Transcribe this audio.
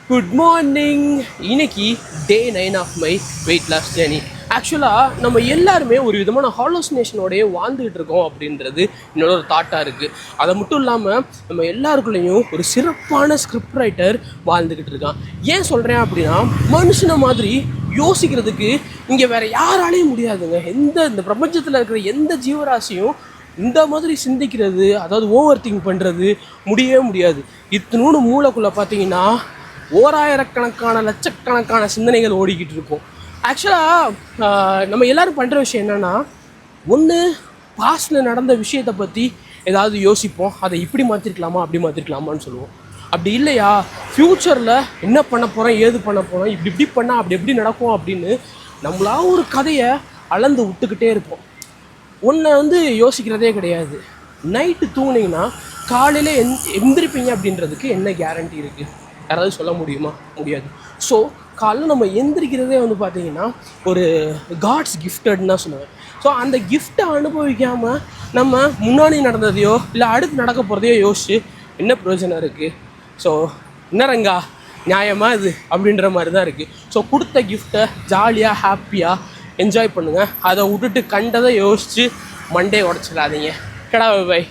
Good morning. இன்னைக்கு day 9 of my weight loss journey. ஆக்சுவலாக நம்ம எல்லாருமே ஒரு விதமான ஹாலோசினேஷனோடையே வாழ்ந்துகிட்டு இருக்கோம் அப்படின்றது என்னோட ஒரு தாட்டாக இருக்குது. அதை மட்டும் இல்லாமல் நம்ம எல்லாருக்குள்ளேயும் ஒரு சிறப்பான ஸ்கிரிப்ட் ரைட்டர் வாழ்ந்துக்கிட்டு இருக்கான். ஏன் சொல்கிறேன் அப்படின்னா, மனுஷனை மாதிரி யோசிக்கிறதுக்கு இங்கே வேறு யாராலையும் முடியாதுங்க. இந்த பிரபஞ்சத்தில் இருக்கிற எந்த ஜீவராசியும் இந்த மாதிரி சிந்திக்கிறது, அதாவது ஓவர் திங்க் பண்ணுறது முடியவே முடியாது. இத்தினோடு மூளைக்குள்ளே பார்த்தீங்கன்னா ஓராயிரக்கணக்கான லட்சக்கணக்கான சிந்தனைகள் ஓடிக்கிட்டு இருக்கும். ஆக்சுவலாக நம்ம எல்லோரும் பண்ணுற விஷயம் என்னென்னா, ஒன்று பாஸ்டில் நடந்த விஷயத்தை பற்றி ஏதாவது யோசிப்போம், அதை இப்படி மாற்றிருக்கலாமா அப்படி மாற்றிருக்கலாமான்னு சொல்லுவோம். அப்படி இல்லையா, ஃப்யூச்சரில் என்ன பண்ண போகிறோம், ஏது பண்ண போகிறோம், இப்படி பண்ணால் அப்படி எப்படி நடக்கும் அப்படின்னு நம்மளா ஒரு கதையை அளந்து விட்டுக்கிட்டே இருப்போம். ஒன்றை யோசிக்கிறதே கிடையாது. நைட்டு தூங்குனீங்கன்னா காலையில் எந்திரிப்பீங்க அப்படின்றதுக்கு என்ன கேரண்டி இருக்குது? யாராவது சொல்ல முடியுமா? முடியாது. ஸோ காலையில் நம்ம எந்திரிக்கிறதே பார்த்தீங்கன்னா ஒரு காட்ஸ் கிஃப்டட்னு தான் சொல்லுவேன். ஸோ அந்த கிஃப்ட்டை அனுபவிக்காமல் நம்ம முன்னாடி நடந்ததையோ இல்லை அடுத்து நடக்க போகிறதையோ யோசிச்சு என்ன பிரயோஜனம் இருக்குது? ஸோ என்ன ரங்கா நியாயமாக இது அப்படின்ற மாதிரி தான் இருக்குது. ஸோ கொடுத்த கிஃப்ட்டை ஜாலியாக ஹாப்பியாக என்ஜாய் பண்ணுங்கள். அதை விட்டுட்டு கண்டதை யோசித்து மண்டே உடச்சிடாதீங்க. Kara by.